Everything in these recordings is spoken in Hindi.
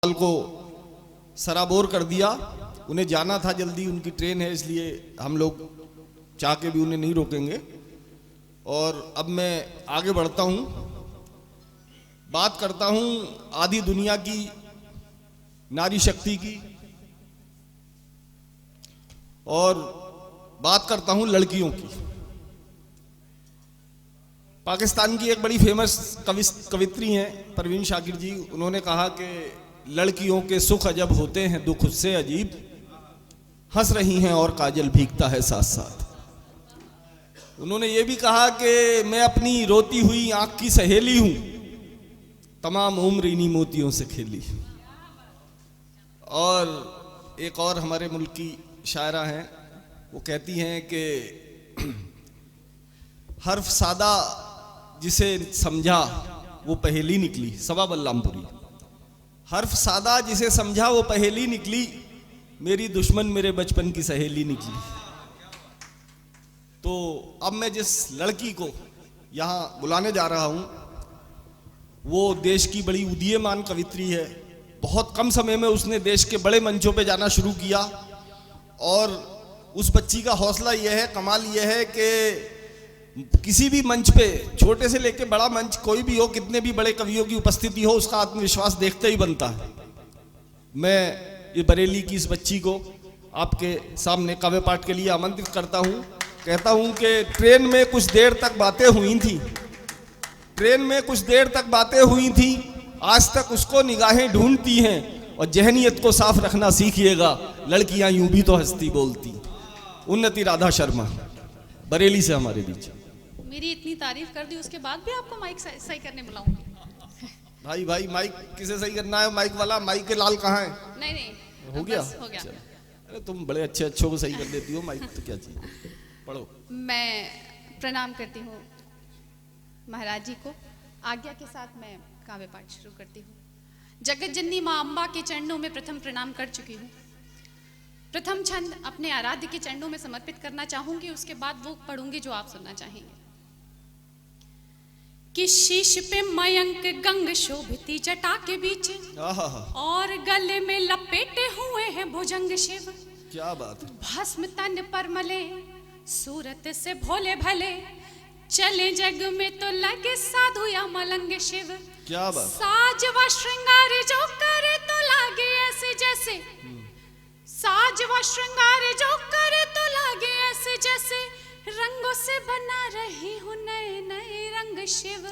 को सराबोर कर दिया। उन्हें जाना था जल्दी, उनकी ट्रेन है, इसलिए हम लोग चाह के भी उन्हें नहीं रोकेंगे। और अब मैं आगे बढ़ता हूं, बात करता हूं आधी दुनिया की नारी शक्ति की, और बात करता हूं लड़कियों की। पाकिस्तान की एक बड़ी फेमस कवित्री हैं परवीन शाकिर जी। उन्होंने कहा कि लड़कियों के सुख अजब होते हैं, दुख उससे अजीब, हंस रही हैं और काजल भीगता है साथ साथ। उन्होंने ये भी कहा कि मैं अपनी रोती हुई आंख की सहेली हूं, तमाम उम्र इन्हीं मोतियों से खेली। और एक और हमारे मुल्क की शायरा हैं, वो कहती हैं कि हर्फ सादा जिसे समझा वो पहेली निकली। सबा बल्लामपुरी। हर्फ सादा जिसे समझा वो पहेली निकली, मेरी दुश्मन मेरे बचपन की सहेली निकली। तो अब मैं जिस लड़की को यहाँ बुलाने जा रहा हूँ वो देश की बड़ी उदीयमान कवित्री है। बहुत कम समय में उसने देश के बड़े मंचों पे जाना शुरू किया, और उस बच्ची का हौसला यह है, कमाल यह है कि किसी भी मंच पे, छोटे से लेके बड़ा मंच कोई भी हो, कितने भी बड़े कवियों की उपस्थिति हो, उसका आत्मविश्वास देखते ही बनता है। मैं ये बरेली की इस बच्ची को आपके सामने काव्य पाठ के लिए आमंत्रित करता हूँ। कहता हूँ कि ट्रेन में कुछ देर तक बातें हुई थी, ट्रेन में कुछ देर तक बातें हुई थी, आज तक उसको निगाहें ढूंढती हैं, और जहनियत को साफ रखना सीखिएगा, लड़कियां यूं भी तो हंसती बोलती। उन्नति राधा शर्मा, बरेली से हमारे बीच। मेरी इतनी तारीफ कर दी, उसके बाद भी आपको माइक सही करने बुलाऊंगी? भाई माइक किसे सही करना है? माइक वाला, माइक के लाल कहाँ है? नहीं हो गया, हो गया। अरे तुम बड़े अच्छों को सही कर देती हो, माइक तो क्या चाहिए। पढ़ो। मैं प्रणाम करती हूँ महाराज जी को। आज्ञा के साथ मैं काव्य पाठ शुरू करती हूँ। जगत जननी माँ अम्बा के चरणों में प्रथम प्रणाम कर चुकी हूँ। प्रथम छंद अपने आराध्य के चरणों में समर्पित करना चाहूंगी, उसके बाद वो पढ़ूंगी जो आप सुनना चाहेंगे। कि शीश पे मयंक गंग शोभिती जटा के बीच, और गले में लपेटे हुए हैं भुजंग शिव। क्या बात है। भस्म तन पर मले, सूरत से भोले भले, चले जग में तो लगे साधु या मलंग शिव। क्या बात। साज व श्रृंगार जो करे तो लागे ऐसे जैसे, साज व श्रृंगार जो करे तो लागे ऐसे जैसे, रंगों से बना रही हूँ नए नए रंग शिव।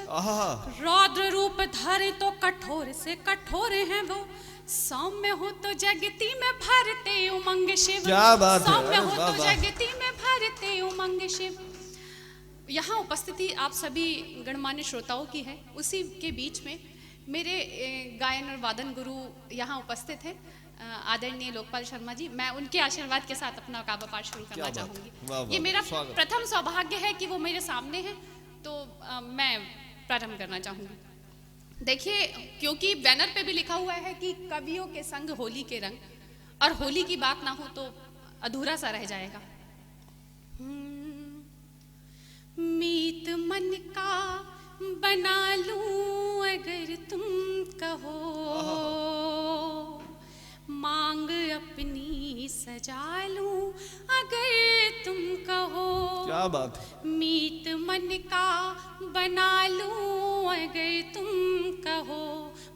रौद्र रूप धरे तो कठोर से कठोर हैं वो, सौम्य हो तो जगती में भरते उमंग शिव। क्या बात है। सौम्य हो तो जगती में भरते उमंग शिव। यहाँ उपस्थिति आप सभी गणमान्य श्रोताओं की है। उसी के बीच में मेरे गायन और वादन गुरु यहाँ उपस्थित हैं, आदरणीय लोकपाल शर्मा जी। मैं उनके आशीर्वाद के साथ अपना काव्य पाठ शुरू करना चाहूंगी। ये मेरा प्रथम सौभाग्य है कि वो मेरे सामने है, तो मैं प्रारंभ करना चाहूंगी। देखिए, क्योंकि बैनर पे भी लिखा हुआ है कि कवियों के संग होली के रंग, और होली की बात ना हो तो अधूरा सा रह जाएगा। मीत मन का बना लूं अगर तुम कहो, मांग अपनी सजा लूं अगर तुम कहो। क्या बात। मीत मन का बना लूं अगर तुम कहो,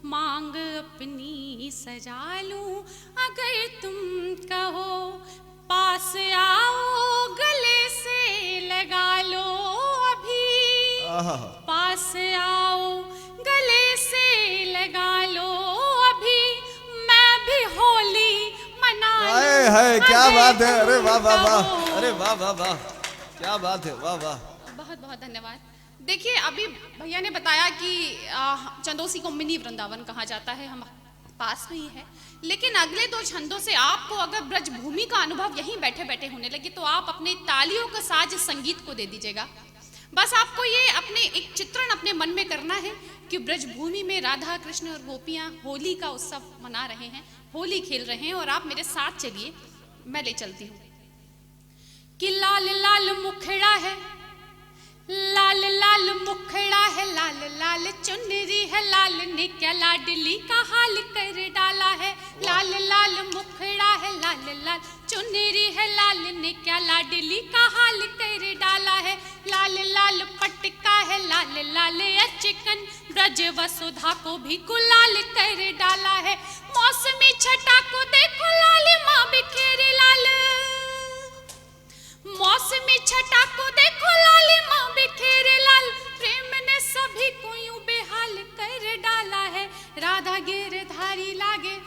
मांग अपनी सजा लूं अगर तुम कहो। पास आओ गले से लगा लो अभी, पास आओ गले से लगा लो अभी, मैं भी होली मना लूं। है क्या बात है। अरे वाह वाह वाह, अरे वाह वाह वाह, क्या बात है, वाह वाह। बहुत बहुत धन्यवाद। देखिए, अभी भैया ने बताया कि चंदौसी को मिनी वृंदावन कहा जाता है, हम पास में ही है। लेकिन अगले दो छंदों से आपको अगर ब्रजभूमि का अनुभव यहीं बैठे बैठे होने लगे तो आप अपने तालियों का साज संगीत को दे दीजिएगा। बस आपको ये अपने एक चित्रण अपने मन में करना है कि ब्रजभूमि में राधा कृष्ण और गोपियां होली का उत्सव मना रहे हैं, होली खेल रहे हैं, और आप मेरे साथ चलिए, मैं ले चलती हूँ। कि लाल लाल मुखड़ा है, लाल लाल मुखड़ा है, लाल लाल चुनरी है, लाल ने क्या लाडली का हाल कर डाला लाल, चुनरी है लाल ने क्या लाडली का हाल कर डाला है, लाल लाल पटका है लाल लाल अचकन, ब्रज वसुधा को भी गुलाल कर डाला है, मौसमी छटा को देखो लाल माँ बिखेरे लाल, मौसमी छटा को देखो लाल माँ बिखेरे लाल, प्रेम ने सभी को यूं बेहाल कर डाला है, राधा गिरधारी लागे,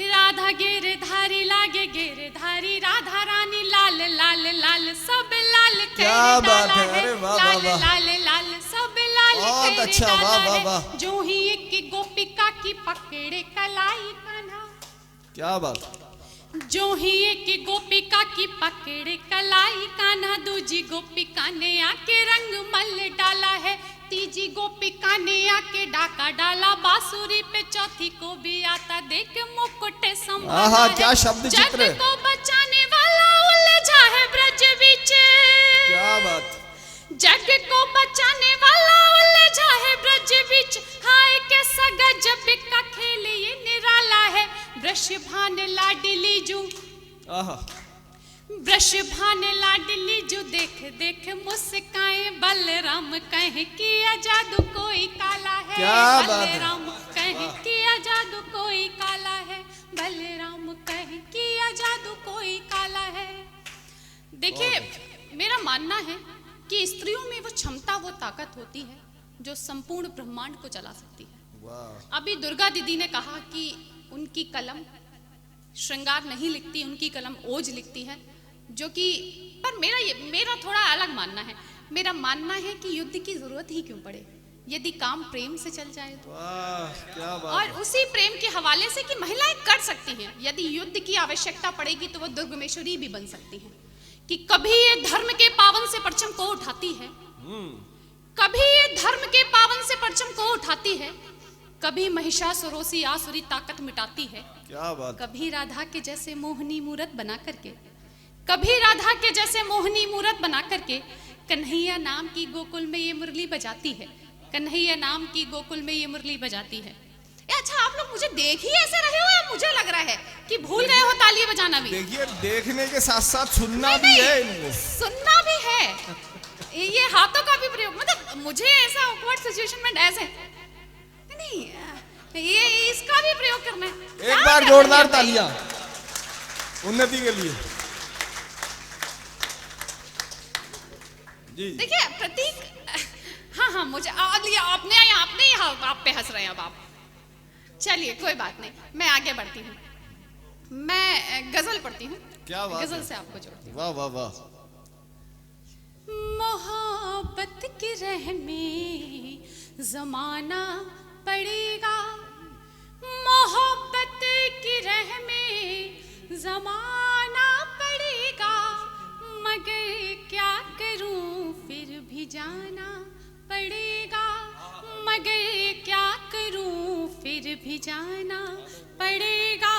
राधा गिरधारी लागे गिरधारी, राधा रानी लाल लाल लाल सब लाल कर क्या बात डाला है, अरे वाह लाल वाह वाह, लाल लाल सब लाल बहुत कर अच्छा, डाला वाह वाह है, वाह, जो ही एक गोपिका की पकड़े कलाई कान्हा, क्या बात, जो ही एक गोपिका की पकड़े कलाई कान्हा, दूजी गोपिका ने आके रंग मल डाला है, तीजी गोपिका ने आके डाका डाला बांसुरी पे, चौथी को भी आता देख मुकुट संभाला है, क्या शब्द चित्र है, जग को बचाने वाला उलझा है ब्रज बीच, क्या बात, जग को बचाने वाला उलझा है ब्रज बीच, हाय कैसा गजब का खेल ये निराला है, वृषभान लाडली जू, वृषभान लाडली जू देख देख मुस्काए, बलराम कहे किया जादू कोई काला है, क्या बात है, बलराम कहे किया जादू कोई काला है, बलराम कहे किया जादू कोई काला है। देखिए मेरा मानना है कि स्त्रियों में वो क्षमता वो ताकत होती है जो संपूर्ण ब्रह्मांड को चला सकती है। अभी दुर्गा दीदी ने कहा कि उनकी कलम श्रृंगार नहीं लिखती, उनकी कलम ओज लिखती है, जो कि पर मेरा थोड़ा अलग मानना है। मेरा मानना है कि युद्ध की जरूरत ही क्यों पड़े, यदि काम प्रेम से चल जाए तो। क्या बात, और उसी प्रेम के हवाले से कि महिलाएं कर सकती हैं, यदि युद्ध की आवश्यकता पड़ेगी तो वो दुर्गमेश्वरी भी बन सकती हैं, कि कभी ये धर्म के पावन से परचम को उठाती है, कभी ये धर्म के पावन से परचम को उठाती है, कभी महिषासुरोसी आसुरी ताकत मिटाती है, क्या बात, कभी राधा के जैसे मोहनी मूरत बना करके, कभी राधा के जैसे मोहनी मूरत बना करके कन्हैया नाम की गोकुल में ये मुरली बजाती है, कन्हैया नाम की गोकुल में ये मुरली बजाती है। अच्छा आप लोग मुझे देख ही ऐसे रहे हो या मुझे लग रहा है कि भूल गए हो ताली बजाना भी? देखिए देखने के साथ साथ सुनना भी है इनको, सुनना भी है, ये हाथों का भी प्रयोग, मतलब मुझे ऐसा ऑकवर्ड सिचुएशन में ऐसे नहीं, ये इसका भी प्रयोग करना है। एक बार जोरदार तालियां उन्नति के लिए जी। देखिए प्रतीक, हाँ मुझे आपने आप पे हंस रहे हैं अब आप, चलिए कोई बात नहीं, मैं आगे बढ़ती हूँ, मैं गजल पढ़ती हूँ। क्या बात, गजल से आपको जोड़ती हूँ। वाह वाह वाह। मोहब्बत की राह में जमाना पड़ेगा, मोहब्बत की राह में जमाना पड़ेगा, मगर क्या करूं फिर भी जाना पड़ेगा, मगर क्या करूं फिर भी जाना पड़ेगा,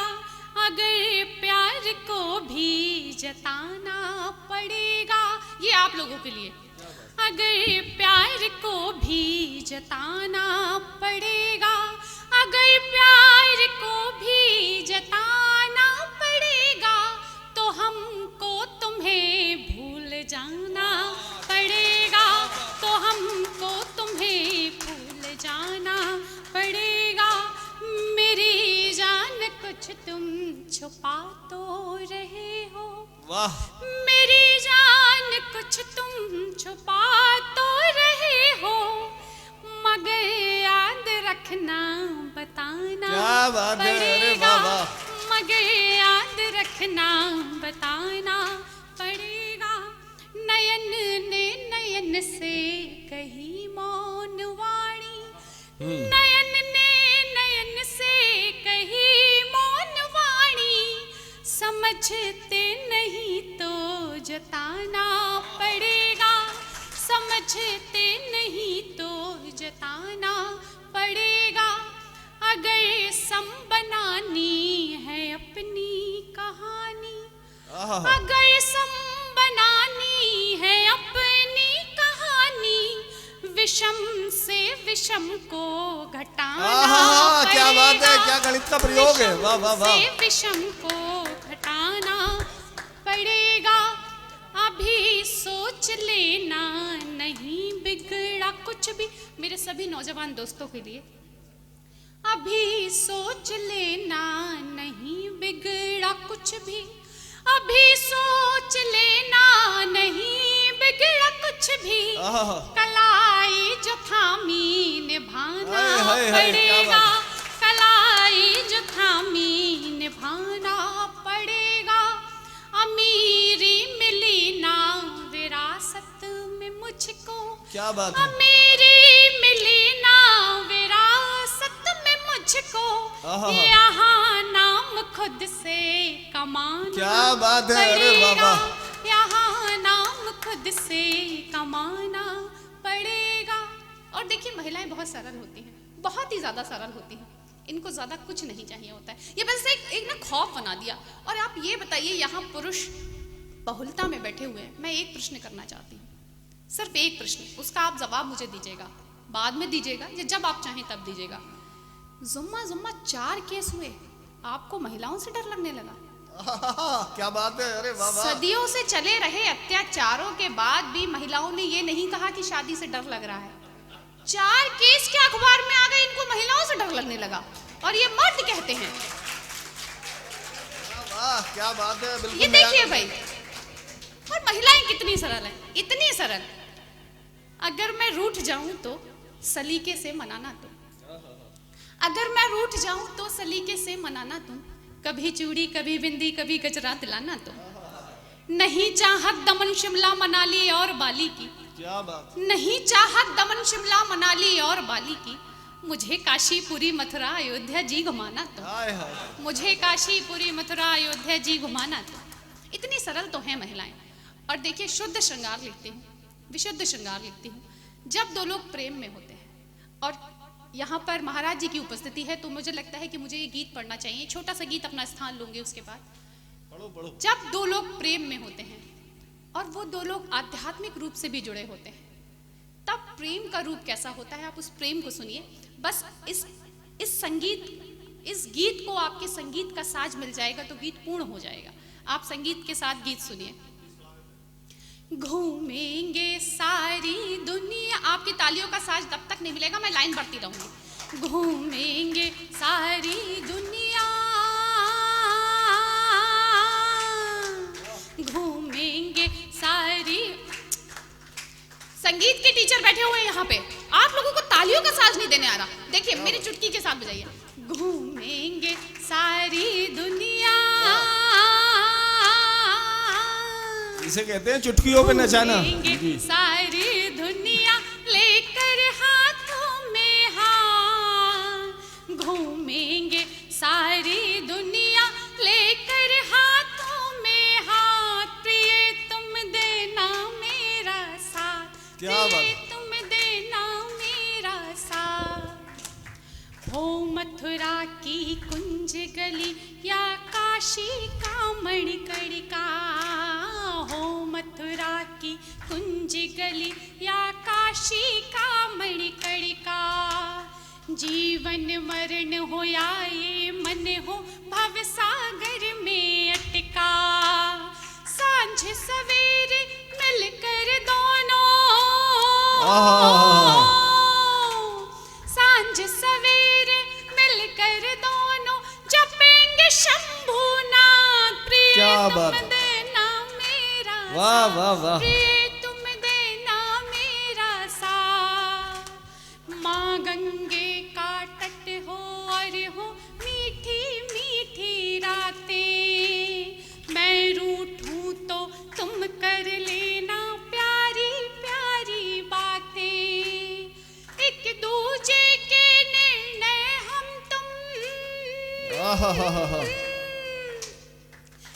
अगर प्यार को भी जताना पड़ेगा। ये आप लोगों के लिए, अगर प्यार को भी जताना पड़ेगा, अगर प्यार को भी जताना पड़ेगा, तो हमको तुम्हें भूल जाना पड़ेगा, तो हमको तुम्हें भूल जाना पड़ेगा, मेरी जान कुछ तुम छुपा तो रहे हो, वाह, मेरी जान कुछ तुम छुपा तो रहे हो, मगर याद रखना बताना क्या बात है, अरे पड़ेगा, वाह वाह, मगर याद रखना बताना पड़ेगा, नयन ने नयन से कही मौन वाणी, नयन ने नयन से कही मौन वाणी, समझते नहीं तो जताना पड़ेगा, समझते नहीं तो जताना पड़ेगा, अगर सम बनानी है अपनी कहानी, अगर सम बनानी है अपनी कहानी, विषम से विषम को घटाना क्या बात है, पड़ेगा। क्या गणित का प्रयोग है, वाह वाह वाह। से विषम को घटाना पड़ेगा, अभी सोच लेना नहीं बिगड़ा कुछ भी। मेरे सभी नौजवान दोस्तों के लिए, अभी सोच लेना नहीं बिगड़ा कुछ भी, अभी सोच लेना नहीं बिगड़ा कुछ भी, आहा। कलाई जो थामी निभाना हाय, हाय, हाय, क्या पड़ेगा, बात कलाई जो थामी निभाना पड़ेगा, अमीरी मिली ना विरासत में मुझको, क्या बात है, अमीरी मिली ना विरासत में मुझको, आहा। यहाँ नाम खुद से कमाना क्या बात है, अरे वाह पड़ेगा, वाह। यहाँ नाम खुद से कमाना पड़ेगा। और देखिए महिलाएं बहुत सरल होती हैं, बहुत ही ज्यादा सरल होती हैं, इनको ज्यादा कुछ नहीं चाहिए होता है, ये बस एक ना खौफ बना दिया। और आप ये बताइए, यहाँ पुरुष बहुलता में बैठे हुए हैं, मैं एक प्रश्न करना चाहती हूँ, सिर्फ एक प्रश्न, उसका आप जवाब मुझे दीजिएगा, बाद में दीजिएगा या जब आप चाहें तब दीजिएगा। जुम्मा 4 केस हुए, आपको महिलाओं से डर लगने लगा? क्या बात है, अरे वाह वाह। सदियों से चले रहे अत्याचारों के बाद भी महिलाओं ने ये नहीं कहा कि शादी से डर लग रहा है। 4 केस के अखबार में आ गए, इनको महिलाओं से डर लगने लगा, और ये मर्द कहते हैं। वाह क्या बात है, बिल्कुल। ये देखिए भाई, और महिलाएं कितनी सरल हैं, इतनी सरल। अगर मैं रूठ जाऊं तो सलीके से मनाना तुम, अगर मैं रूठ जाऊं तो सलीके से मनाना तुम, कभी चूड़ी कभी बिंदी कभी गजरा दिलाना तुम, नहीं चाहत दमन शिमला मनाली और बाली की, क्या बात, नहीं चाहत दमन शिमला मनाली और बाली की, मुझे काशी पुरी मथुरा अयोध्या जी घुमाना तुम, हाय हाय। मुझे काशी पुरी मथुरा अयोध्या जी घुमाना तुम। इतनी सरल तो हैं महिलाएं। और देखिए, शुद्ध श्रृंगार लिखती हूँ, विशुद्ध श्रृंगार लिखती हूँ, जब दो लोग प्रेम में होते हैं, और यहाँ पर महाराज जी की उपस्थिति है तो मुझे लगता है कि मुझे ये गीत पढ़ना चाहिए, छोटा सा गीत अपना स्थान लूंगी उसके बाद। पढ़ो पढ़ो। जब दो लोग प्रेम में होते हैं और वो दो लोग आध्यात्मिक रूप से भी जुड़े होते हैं, तब प्रेम का रूप कैसा होता है, आप उस प्रेम को सुनिए। बस इस गीत को आपके संगीत का साज मिल जाएगा तो गीत पूर्ण हो जाएगा। आप संगीत के साथ गीत सुनिए। घूमेंगे सारी दुनिया, आपकी तालियों का साज तब तक नहीं मिलेगा, मैं लाइन बढ़ती रहूंगी। घूमेंगे सारी दुनिया, घूमेंगे सारी। संगीत के टीचर बैठे हुए हैं यहाँ पे, आप लोगों को तालियों का साज नहीं देने आ रहा। देखिए मेरी चुटकी के साथ बजाइए। घूमेंगे सारी दुनिया, इसे कहते हैं चुटकियों पे नचाना। घूमेंगे सारी दुनिया लेकर हाथों में हाथ, घूमेंगे सारी दुनिया लेकर हाथों में हाथ, प्रिय तुम देना मेरा साथ, क्या बात। प्रिय तुम देना मेरा साथ। हो मथुरा की कुंज गली या काशी का मणिकर्णिका, हो मथुरा की कुंज गली या काशी का मणिकर्णिका, जीवन मरण हो या ये मन हो भव सागर में अटका, सांझ सवेरे मिलकर दोनों, सांझ सवेरे मिलकर दोनों जपेंगे शंभुनाथ, प्रिय क्या तुम बात। देना मेरा वाह साथ, वाह वाह। प्रिय तुम देना मेरा साथ। माँ गंगे का तट हो और हो मीठी मीठी रातें, मैं रूठूं तो तुम कर लेना प्यारी प्यारी बातें, एक दूजे के निर्णय हम तुम, आहा।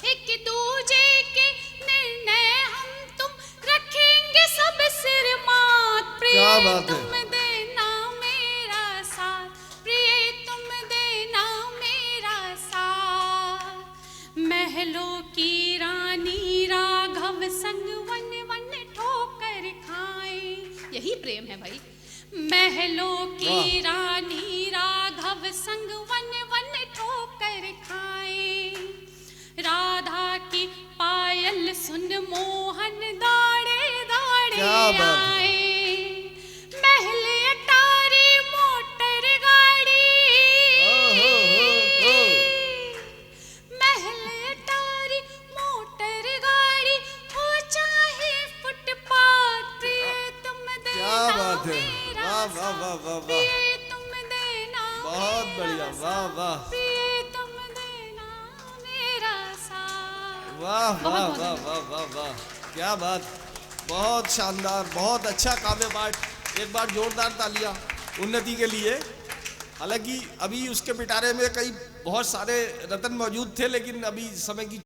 एक दूजे के निर्णय हम तुम रखेंगे सब सिर मात, प्रिय क्या बात है। तुम देना मेरा साथ, प्रिय तुम देना मेरा साथ। महलों की रानी राघव संग वन वन ठोकर खाए, यही प्रेम है भाई। महलों की रानी राघव संग वन वन ठोकर खाए, राधा की पायल सुन मोहन दौड़े दौड़े क्या बात है। आए, महल अटारी मोटर गाड़ी, महल अटारी मोटर गाड़ी हो चाहे फुटपाथ, तुम क्या देना बात है। मेरा वाह वाह वाह वाह वाह, प्रिय तुम देना बहुत मेरा बढ़िया, वाह वाह प्रिय तुम देना मेरा साथ। वाह बहुत वाह बहुत वाह वाह वाह वाह, क्या बात, बहुत शानदार, बहुत अच्छा काव्य पाठ। एक बार जोरदार तालियां उन्नति के लिए। हालांकि अभी उसके पिटारे में कई बहुत सारे रत्न मौजूद थे, लेकिन अभी समय की